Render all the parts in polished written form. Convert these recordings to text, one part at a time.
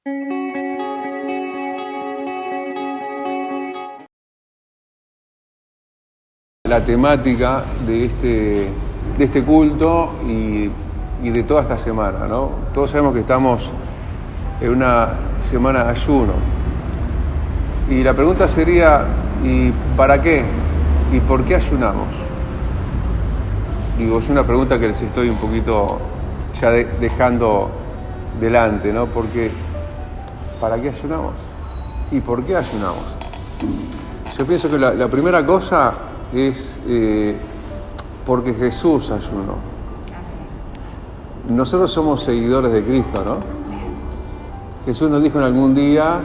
La temática de este culto y de toda esta semana, ¿no? Todos sabemos que estamos en una semana de ayuno. Y la pregunta sería, ¿y para qué? ¿Y por qué ayunamos? Digo, es una pregunta que les estoy un poquito ya dejando delante, ¿no? Porque, ¿para qué ayunamos? ¿Y por qué ayunamos? Yo pienso que la primera cosa es porque Jesús ayunó. Nosotros somos seguidores de Cristo, ¿no? Jesús nos dijo en algún día,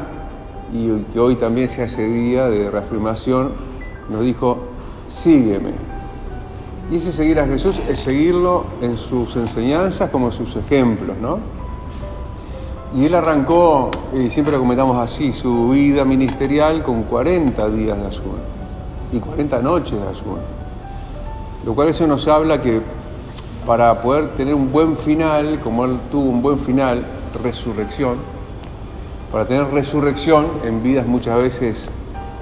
y que hoy también se hace día de reafirmación, nos dijo, sígueme. Y ese seguir a Jesús es seguirlo en sus enseñanzas como en sus ejemplos, ¿no? Y él arrancó, y siempre lo comentamos así, su vida ministerial con 40 días de ayuno y 40 noches de ayuno. Lo cual eso nos habla que para poder tener un buen final, como él tuvo un buen final, resurrección, para tener resurrección en vidas muchas veces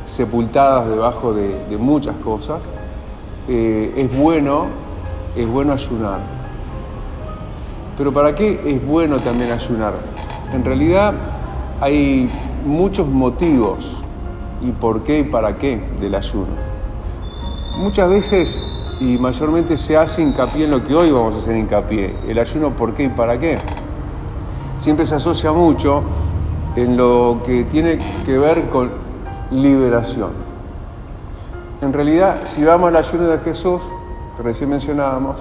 sepultadas debajo de muchas cosas, es bueno ayunar. Pero ¿para qué es bueno también ayunar? En realidad hay muchos motivos y por qué y para qué del ayuno. Muchas veces y mayormente se hace hincapié en lo que hoy vamos a hacer hincapié, el ayuno por qué y para qué. Siempre se asocia mucho en lo que tiene que ver con liberación. En realidad, si vamos al ayuno de Jesús, que recién mencionábamos,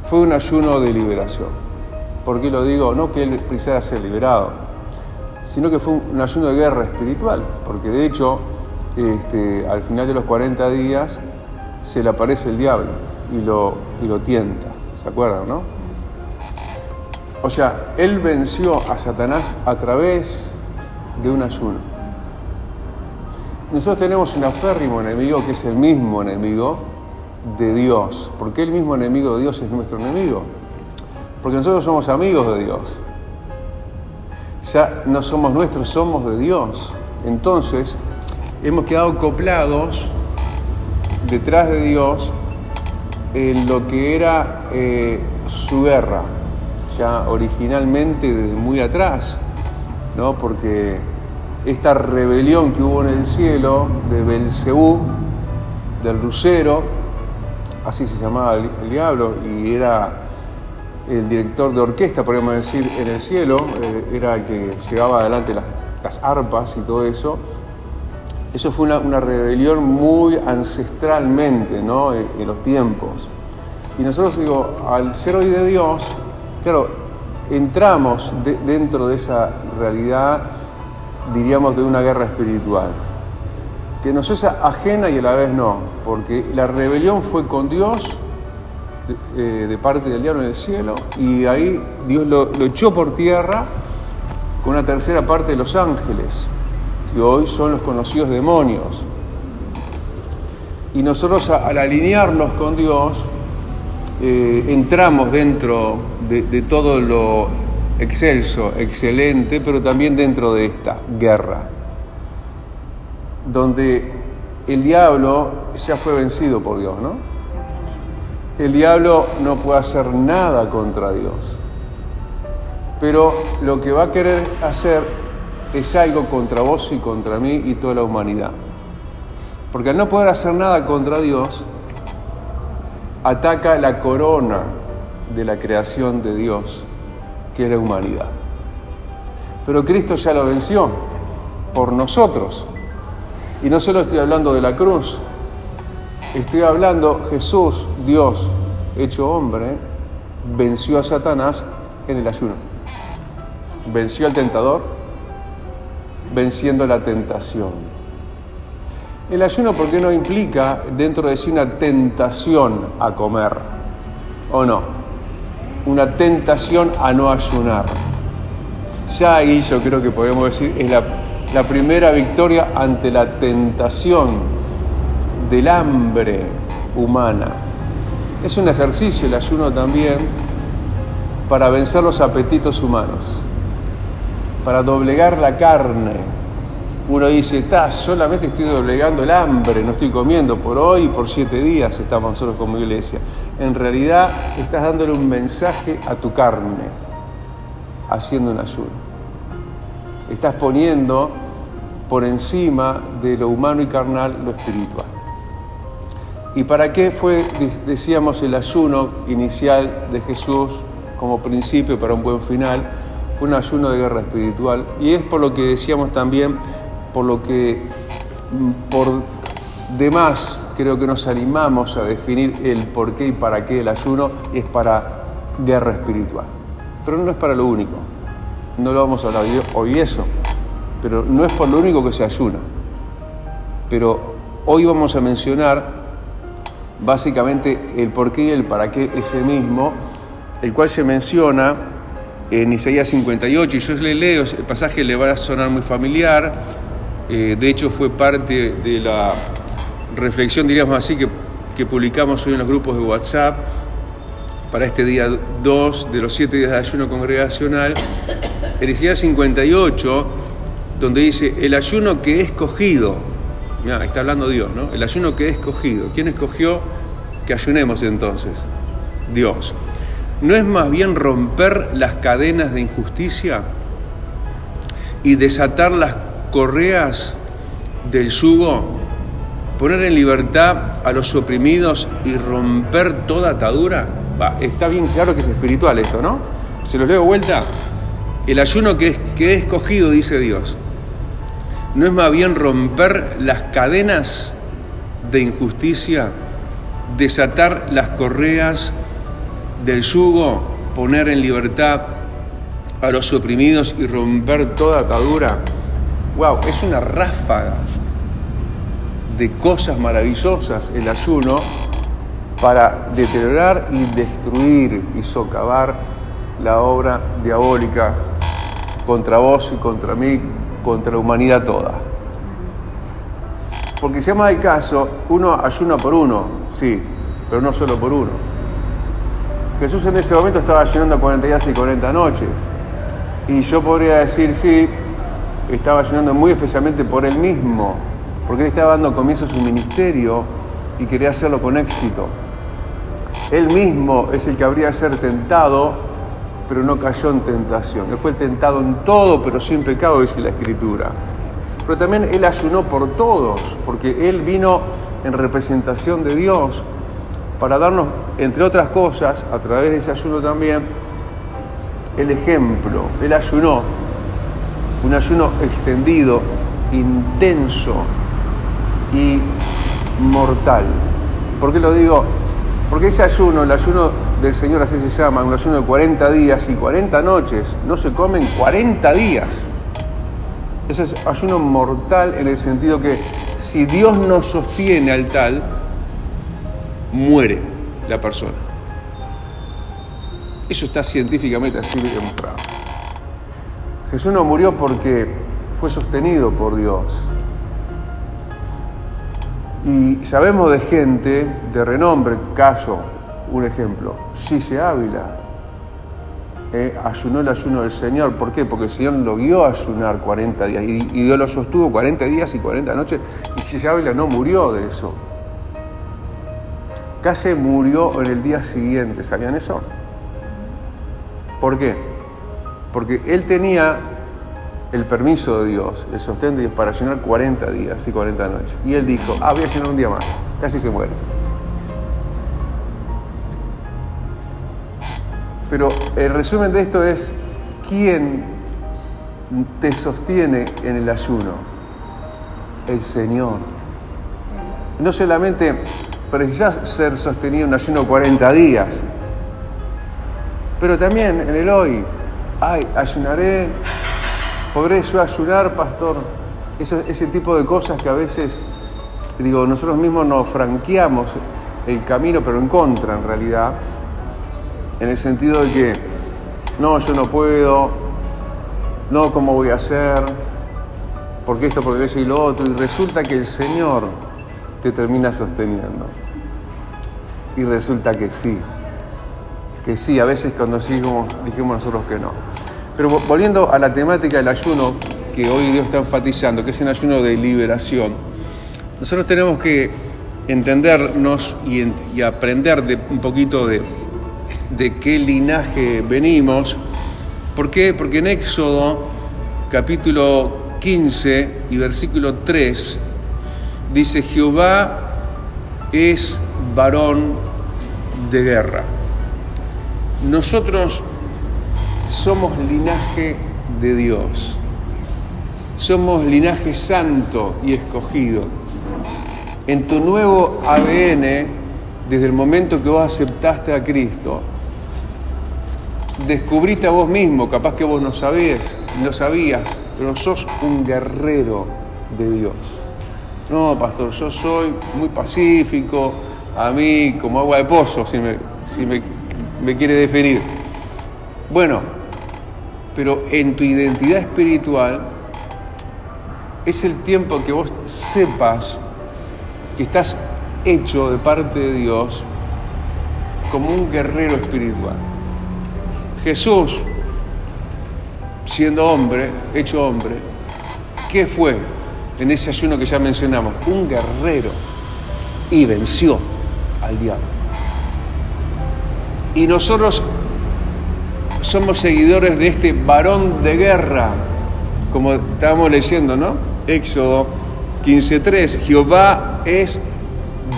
fue un ayuno de liberación. ¿Por qué lo digo? No que él precisara ser liberado, sino que fue un ayuno de guerra espiritual, porque de hecho, al final de los 40 días, se le aparece el diablo y lo tienta, ¿se acuerdan, no? O sea, él venció a Satanás a través de un ayuno. Nosotros tenemos un aférrimo enemigo que es el mismo enemigo de Dios. ¿Por qué el mismo enemigo de Dios es nuestro enemigo? Porque nosotros somos amigos de Dios. Ya no somos nuestros, somos de Dios. Entonces, hemos quedado acoplados detrás de Dios en lo que era su guerra, ya originalmente desde muy atrás, ¿no? Porque esta rebelión que hubo en el cielo de Belcebú, del lucero, así se llamaba el diablo, y era el director de orquesta, podríamos decir, en el cielo, era el que llevaba adelante las arpas y todo eso. Eso fue una rebelión muy ancestralmente, ¿no? En los tiempos. Y nosotros, al ser hoy de Dios, claro, entramos dentro de esa realidad, diríamos, de una guerra espiritual, que nos es ajena y a la vez no, porque la rebelión fue con Dios, de parte del diablo en el cielo, y ahí Dios lo echó por tierra con una tercera parte de los ángeles, que hoy son los conocidos demonios. Y nosotros al alinearnos con Dios, entramos dentro de todo lo excelso, excelente, pero también dentro de esta guerra, donde el diablo ya fue vencido por Dios, ¿no? El diablo no puede hacer nada contra Dios, pero lo que va a querer hacer es algo contra vos y contra mí y toda la humanidad. Porque al no poder hacer nada contra Dios, ataca la corona de la creación de Dios, que es la humanidad. Pero Cristo ya lo venció por nosotros. Y no solo estoy hablando de la cruz, estoy hablando Jesús, Dios, hecho hombre, venció a Satanás en el ayuno. Venció al tentador, venciendo la tentación. El ayuno, ¿por qué no implica dentro de sí una tentación a comer? ¿O no? Una tentación a no ayunar. Ya ahí yo creo que podemos decir es la primera victoria ante la tentación del hambre humana. Es un ejercicio el ayuno también para vencer los apetitos humanos. para doblegar la carne. Uno dice, solamente estoy doblegando el hambre, no estoy comiendo por hoy, por 7 días estamos nosotros como iglesia. En realidad estás dándole un mensaje a tu carne, haciendo un ayuno. Estás poniendo por encima de lo humano y carnal lo espiritual. ¿Y para qué fue, decíamos, el ayuno inicial de Jesús como principio para un buen final? Fue un ayuno de guerra espiritual. Y es por lo que decíamos también, por lo que por demás creo que nos animamos a definir el por qué y para qué el ayuno, es para guerra espiritual. Pero no es para lo único. No lo vamos a hablar hoy eso, pero no es por lo único que se ayuna. Pero hoy vamos a mencionar básicamente el por qué y el para qué ese mismo, el cual se menciona en Isaías 58, y yo le leo, el pasaje le va a sonar muy familiar. De hecho fue parte de la reflexión, diríamos así, que publicamos hoy en los grupos de WhatsApp para este día 2 de los 7 días de ayuno congregacional. En Isaías 58, donde dice, el ayuno que he escogido, está hablando Dios, ¿no? El ayuno que he escogido. ¿Quién escogió que ayunemos entonces? Dios. ¿No es más bien romper las cadenas de injusticia y desatar las correas del yugo, poner en libertad a los oprimidos y romper toda atadura? Está bien claro que es espiritual esto, ¿no? Se los leo de vuelta. El ayuno que he escogido, dice Dios, ¿no es más bien romper las cadenas de injusticia, desatar las correas del yugo, poner en libertad a los oprimidos y romper toda atadura? ¡Wow! Es una ráfaga de cosas maravillosas el ayuno para deteriorar y destruir y socavar la obra diabólica contra vos y contra mí, contra la humanidad toda. Porque si llama el caso, uno ayuna por uno, sí, pero no solo por uno. Jesús en ese momento estaba ayunando 40 días y 40 noches. Y yo podría decir, sí, estaba ayunando muy especialmente por él mismo, porque él estaba dando comienzo a su ministerio y quería hacerlo con éxito. Él mismo es el que habría de ser tentado, pero no cayó en tentación. Él fue tentado en todo, pero sin pecado, dice la Escritura. Pero también él ayunó por todos, porque él vino en representación de Dios para darnos, entre otras cosas, a través de ese ayuno también, el ejemplo. Él ayunó, un ayuno extendido, intenso y mortal. ¿Por qué lo digo? Porque ese ayuno, el ayuno del Señor, así se llama, un ayuno de 40 días y 40 noches, no se comen 40 días. Ese es ayuno mortal en el sentido que si Dios no sostiene al tal, muere la persona. Eso está científicamente así demostrado. Jesús no murió porque fue sostenido por Dios. Y sabemos de gente de renombre, caso, un ejemplo, Gise Ávila, ayunó el ayuno del Señor. ¿Por qué? Porque el Señor lo guió a ayunar 40 días y Dios lo sostuvo 40 días y 40 noches, y Gise Ávila no murió de eso. Casi murió en el día siguiente, ¿sabían eso? ¿Por qué? Porque él tenía el permiso de Dios, el sostén de Dios para ayunar 40 días y 40 noches. Y él dijo, voy a ayunar un día más. Casi se muere. Pero el resumen de esto es, ¿quién te sostiene en el ayuno? El Señor. No solamente precisás ser sostenido en un ayuno 40 días, pero también en el hoy. Ayunaré. ¿Podré yo ayunar, pastor? Ese tipo de cosas que a veces, nosotros mismos nos franqueamos el camino, pero en contra en realidad, en el sentido de que, no, yo no puedo, no, ¿cómo voy a hacer? Porque esto, porque eso y lo otro, y resulta que el Señor te termina sosteniendo. Y resulta que sí, a veces cuando sí, como dijimos nosotros que no. Pero volviendo a la temática del ayuno que hoy Dios está enfatizando, que es un ayuno de liberación, nosotros tenemos que entendernos y aprender un poquito de qué linaje venimos. ¿Por qué? Porque en Éxodo capítulo 15 y versículo 3 dice: Jehová es varón de guerra. Nosotros somos linaje de Dios. Somos linaje santo y escogido. En tu nuevo ADN, desde el momento que vos aceptaste a Cristo, descubriste a vos mismo, capaz que vos no sabías, pero sos un guerrero de Dios. No, pastor, yo soy muy pacífico, a mí como agua de pozo, si me quiere definir. Bueno, pero en tu identidad espiritual es el tiempo que vos sepas que estás hecho de parte de Dios como un guerrero espiritual. Jesús, siendo hombre, hecho hombre, ¿qué fue en ese ayuno que ya mencionamos? Un guerrero, y venció al diablo. Y nosotros somos seguidores de este varón de guerra, como estábamos leyendo, ¿no? Éxodo 15:3, Jehová es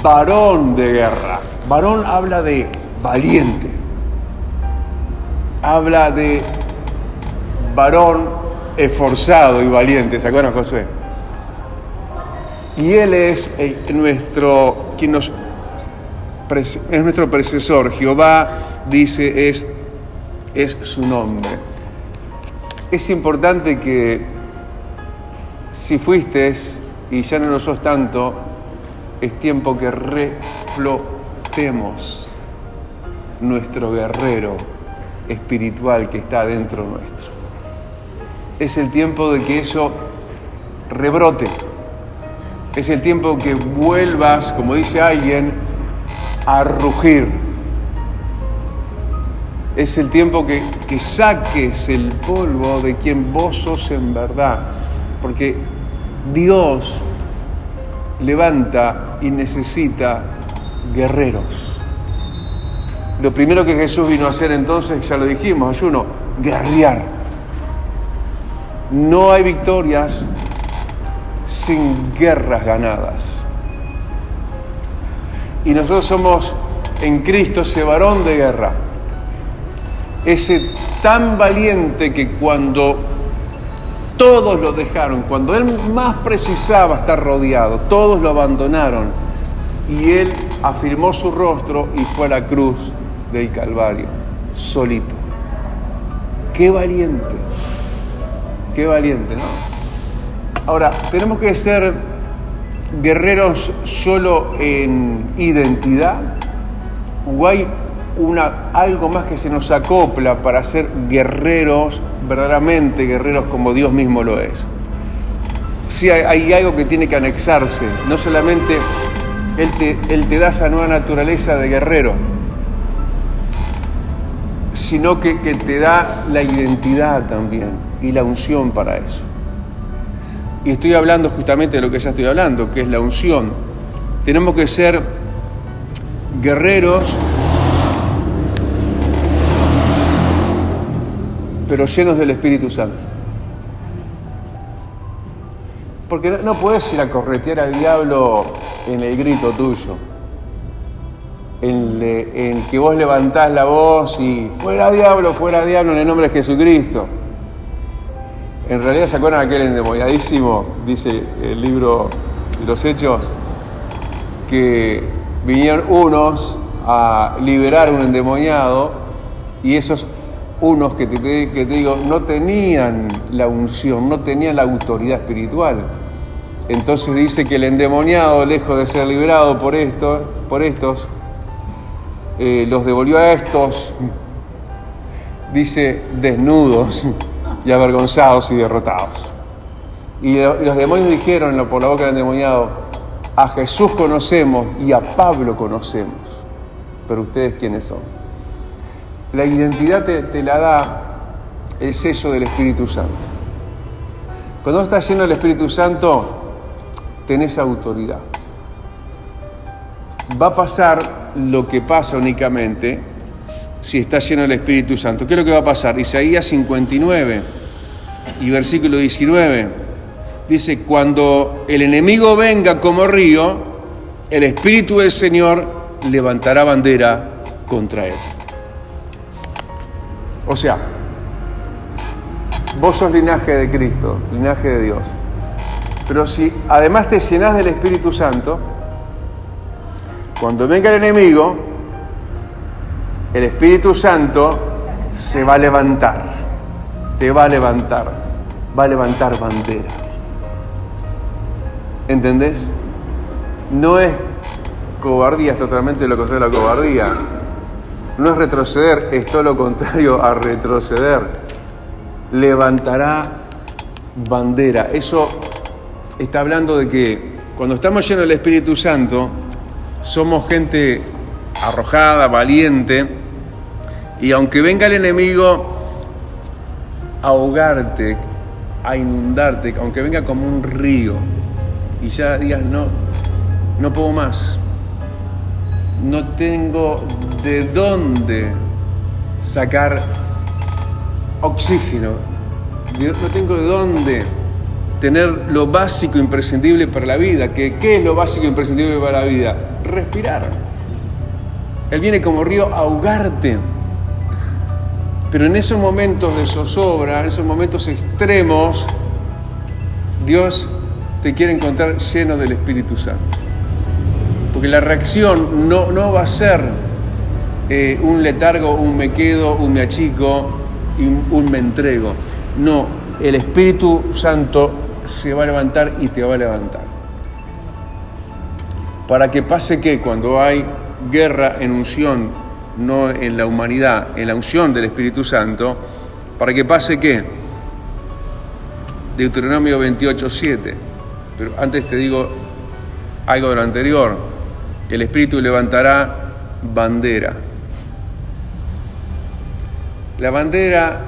varón de guerra. Varón habla de valiente, habla de varón esforzado y valiente. ¿Se acuerdan, Josué? Y él es nuestro predecesor. Jehová, dice, es su nombre. Es importante que si fuiste y ya no lo sos tanto, es tiempo que reflotemos nuestro guerrero espiritual que está dentro nuestro. Es el tiempo de que eso rebrote. Es el tiempo que vuelvas, como dice alguien, a rugir. Es el tiempo que saques el polvo de quien vos sos en verdad. Porque Dios levanta y necesita guerreros. Lo primero que Jesús vino a hacer entonces, ya lo dijimos, ayuno, guerrear. No hay victorias sin guerras ganadas. Y nosotros somos en Cristo ese varón de guerra. Ese tan valiente que cuando todos lo dejaron, cuando él más precisaba estar rodeado, todos lo abandonaron y él afirmó su rostro y fue a la cruz del Calvario, solito. Qué valiente, ¿no? Ahora, tenemos que ser guerreros solo en identidad, o hay algo más que se nos acopla para ser guerreros, verdaderamente guerreros como Dios mismo lo es. Sí, hay algo que tiene que anexarse. No solamente Él te da esa nueva naturaleza de guerrero, sino que te da la identidad también y la unción para eso. Y estoy hablando justamente de lo que ya estoy hablando, que es la unción. Tenemos que ser guerreros, pero llenos del Espíritu Santo. Porque no puedes ir a corretear al diablo en el grito tuyo, en que vos levantás la voz y fuera diablo en el nombre de Jesucristo. En realidad, ¿se acuerdan aquel endemoniadísimo? Dice el libro de los Hechos, que vinieron unos a liberar un endemoniado y esos unos que te digo, no tenían la unción, no tenían la autoridad espiritual. Entonces dice que el endemoniado, lejos de ser liberado por estos, los devolvió a estos, dice, desnudos y avergonzados y derrotados. Y los demonios dijeron por la boca del endemoniado: a Jesús conocemos y a Pablo conocemos, pero ustedes ¿quiénes son? La identidad te la da el sello del Espíritu Santo. Cuando estás lleno del Espíritu Santo, tenés autoridad. Va a pasar lo que pasa únicamente si estás lleno del Espíritu Santo. ¿Qué es lo que va a pasar? Isaías 59 y versículo 19 dice: cuando el enemigo venga como río, el Espíritu del Señor levantará bandera contra él. O sea, vos sos linaje de Cristo, linaje de Dios. Pero si además te llenás del Espíritu Santo, cuando venga el enemigo, el Espíritu Santo se va a levantar, te va a levantar bandera. ¿Entendés? No es cobardía, es totalmente lo contrario a la cobardía. No es retroceder, es todo lo contrario a retroceder. Levantará bandera. Eso está hablando de que cuando estamos llenos del Espíritu Santo, somos gente arrojada, valiente, y aunque venga el enemigo a ahogarte, a inundarte, aunque venga como un río, y ya digas, no puedo más, no tengo de dónde sacar oxígeno, no tengo de dónde tener lo básico imprescindible para la vida. ¿Qué es lo básico imprescindible para la vida? Respirar. Él viene como río a ahogarte. Pero en esos momentos de zozobra, en esos momentos extremos, Dios te quiere encontrar lleno del Espíritu Santo. Porque la reacción no va a ser un letargo, un me quedo, un me achico y un me entrego. No, el Espíritu Santo se va a levantar y te va a levantar. Para que pase que cuando hay guerra en unción, no en la humanidad, en la unción del Espíritu Santo, para que pase que Deuteronomio 28:7. Pero antes te digo algo de lo anterior. El Espíritu levantará bandera. La bandera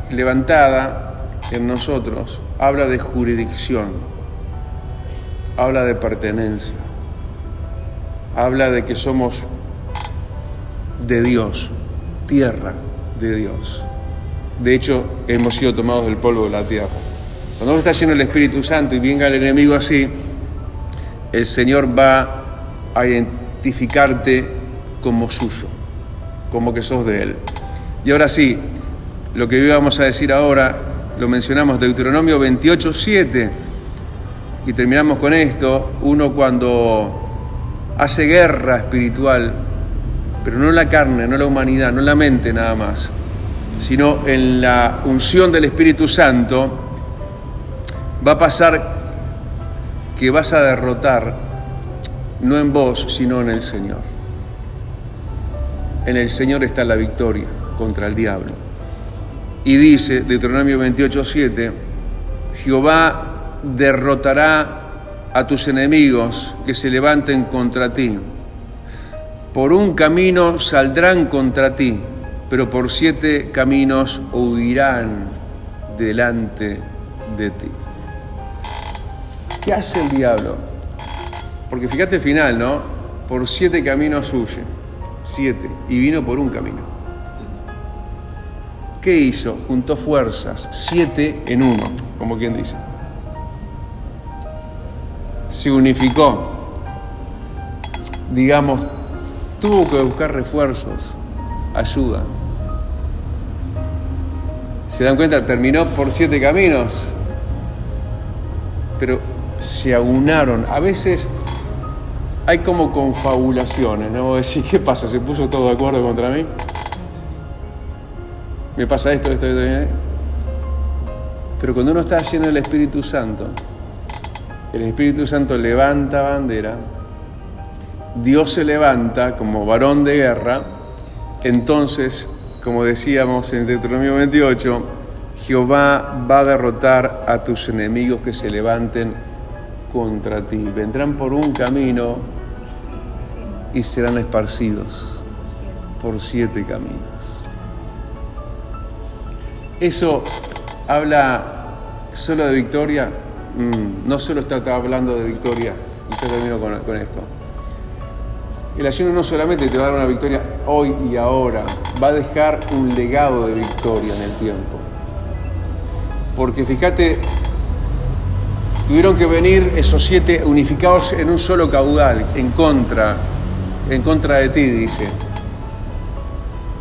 levantada en nosotros habla de jurisdicción, habla de pertenencia, habla de que somos de Dios, tierra de Dios. De hecho, hemos sido tomados del polvo de la tierra. Cuando vos estás lleno del Espíritu Santo y venga el enemigo así, el Señor va a identificarte como suyo, como que sos de Él. Y ahora sí, lo que íbamos a decir ahora, lo mencionamos, Deuteronomio 28:7, y terminamos con esto. Uno cuando hace guerra espiritual, pero no en la carne, no en la humanidad, no en la mente nada más, sino en la unción del Espíritu Santo, va a pasar que vas a derrotar, no en vos, sino en el Señor. En el Señor está la victoria contra el diablo. Y dice, Deuteronomio 28:7, Jehová derrotará a tus enemigos que se levanten contra ti. Por un camino saldrán contra ti, pero por 7 caminos huirán delante de ti. ¿Qué hace el diablo? Porque fíjate el final, ¿no? Por 7 caminos huye. 7. Y vino por un camino. ¿Qué hizo? Juntó fuerzas. 7 en 1, como quien dice. Se unificó. Digamos, tuvo que buscar refuerzos, ayuda. ¿Se dan cuenta? Terminó por 7 caminos. Pero se aunaron. A veces hay como confabulaciones, ¿no? Vos decís, ¿qué pasa? ¿Se puso todo de acuerdo contra mí? ¿Me pasa esto? Pero cuando uno está lleno del Espíritu Santo, el Espíritu Santo levanta bandera, Dios se levanta como varón de guerra. Entonces, como decíamos en Deuteronomio 28, Jehová va a derrotar a tus enemigos que se levanten contra ti. Vendrán por un camino y serán esparcidos por 7 caminos. ¿Eso habla solo de victoria? No solo está hablando de victoria, y yo termino con esto. El ayuno no solamente te va a dar una victoria hoy y ahora, va a dejar un legado de victoria en el tiempo. Porque fíjate, tuvieron que venir esos 7 unificados en un solo caudal, en contra de ti, dice.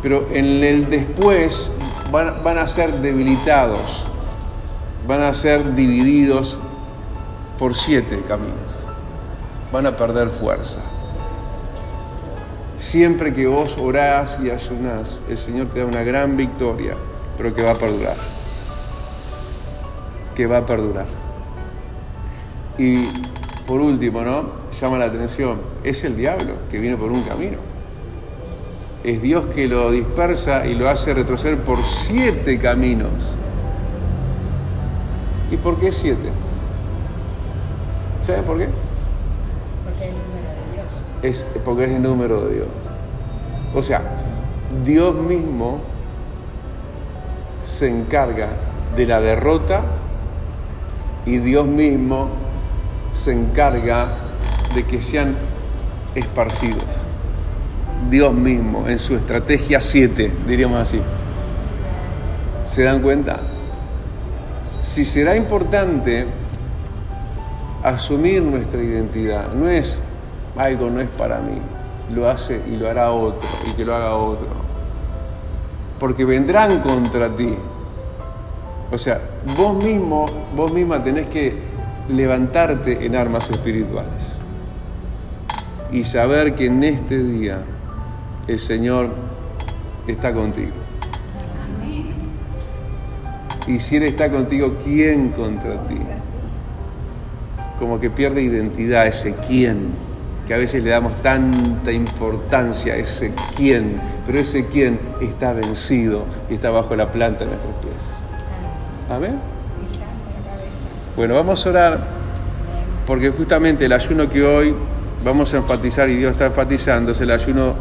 Pero en el después van a ser debilitados, van a ser divididos por 7 caminos, van a perder fuerza. Siempre que vos orás y ayunás, el Señor te da una gran victoria, pero que va a perdurar. Que va a perdurar. Y por último, ¿no? Llama la atención, es el diablo que viene por un camino. Es Dios que lo dispersa y lo hace retroceder por 7 caminos. ¿Y por qué 7? ¿Saben por qué? Porque es el número de Dios. Porque es el número de Dios. O sea, Dios mismo se encarga de la derrota y Dios mismo se encarga de que sean esparcidos. Dios mismo, en su estrategia 7, diríamos así. ¿Se dan cuenta? Si será importante asumir nuestra identidad, no es algo, no es para mí, lo hace y lo hará otro, y que lo haga otro. Porque vendrán contra ti. O sea, vos misma tenés que levantarte en armas espirituales y saber que en este día el Señor está contigo. Y si Él está contigo, ¿quién contra ti? Como que pierde identidad ese quién, que a veces le damos tanta importancia a ese quién, pero ese quién está vencido y está bajo la planta de nuestros pies. ¿Amén? Bueno, vamos a orar, porque justamente el ayuno que hoy vamos a enfatizar, y Dios está enfatizando, es el ayuno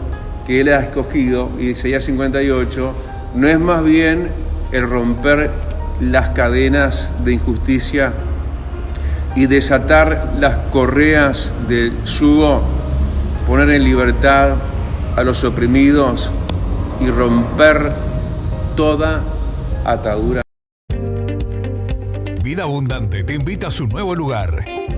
que Él ha escogido, y Isaías 58, no es más bien el romper las cadenas de injusticia y desatar las correas del yugo, poner en libertad a los oprimidos y romper toda atadura. Vida Abundante te invita a su nuevo lugar.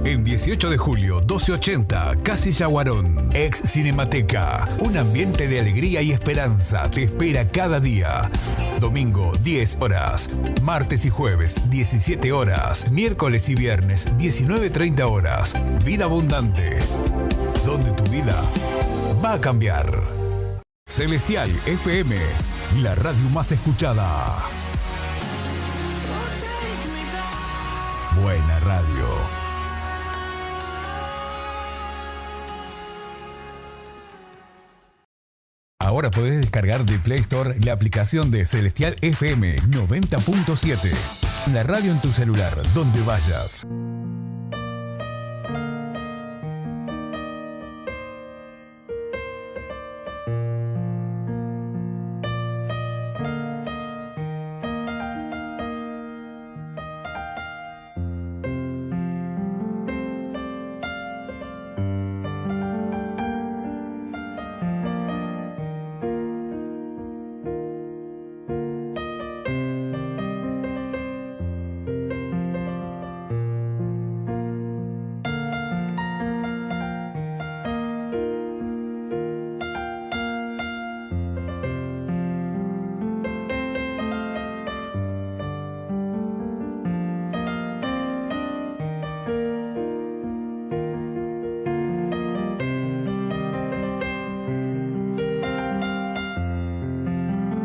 En 18 de julio, 1280, Casilla Guarón, ex Cinemateca. Un ambiente de alegría y esperanza te espera cada día. Domingo, 10 horas. Martes y jueves, 17 horas. Miércoles y viernes, 19:30 horas. Vida Abundante, donde tu vida va a cambiar. Celestial FM, la radio más escuchada. Buena radio. Ahora podés descargar de Play Store la aplicación de Celestial FM 90.7. La radio en tu celular, donde vayas.